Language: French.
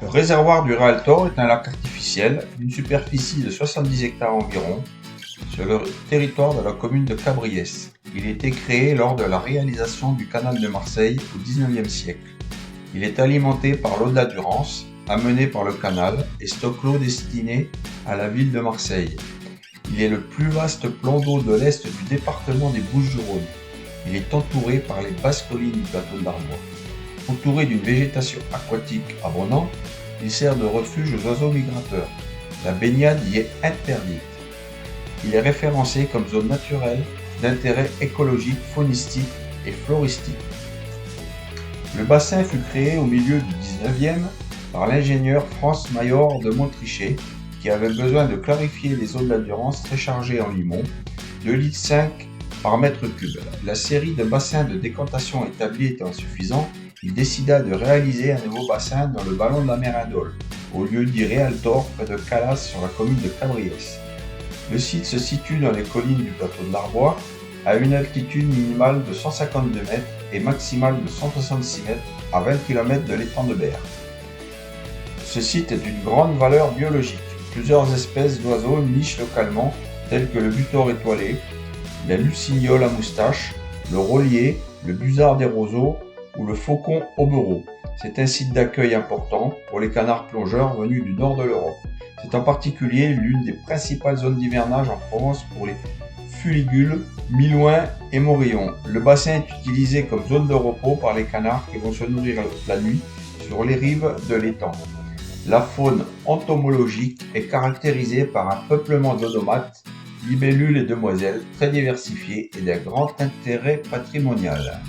Le réservoir du Réaltor est un lac artificiel d'une superficie de 70 hectares environ sur le territoire de la commune de Cabriès. Il a été créé lors de la réalisation du canal de Marseille au XIXe siècle. Il est alimenté par l'eau de la Durance, amenée par le canal, et stocke l'eau destinée à la ville de Marseille. Il est le plus vaste plan d'eau de l'Est du département des Bouches-du-Rhône. Il est entouré par les basses collines du plateau de l'Arbois. Entouré d'une végétation aquatique abondante, il sert de refuge aux oiseaux migrateurs. La baignade y est interdite. Il est référencé comme zone naturelle d'intérêt écologique, faunistique et floristique. Le bassin fut créé au milieu du XIXe par l'ingénieur Franz Mayor de Montrichet, qui avait besoin de clarifier les eaux de la Durance très chargées en limon, 2,5 litres par mètre cube. La série de bassins de décantation établis étant insuffisante, il décida de réaliser un nouveau bassin dans le ballon de la mer Indol, au lieu dit Réaltor près de Calas sur la commune de Cabriès. Le site se situe dans les collines du plateau de l'Arbois, à une altitude minimale de 152 mètres et maximale de 166 mètres à 20 km de l'étang de Berre. Ce site est d'une grande valeur biologique. Plusieurs espèces d'oiseaux nichent localement, telles que le butor étoilé, la lucignole à moustache, le rollier, le busard des roseaux ou le faucon aubereau. C'est un site d'accueil important pour les canards plongeurs venus du nord de l'Europe. C'est en particulier l'une des principales zones d'hivernage en Provence pour les fuligules, milouins et morillons. Le bassin est utilisé comme zone de repos par les canards qui vont se nourrir la nuit sur les rives de l'étang. La faune entomologique est caractérisée par un peuplement d'onomates, libellules et demoiselles très diversifiés et d'un grand intérêt patrimonial.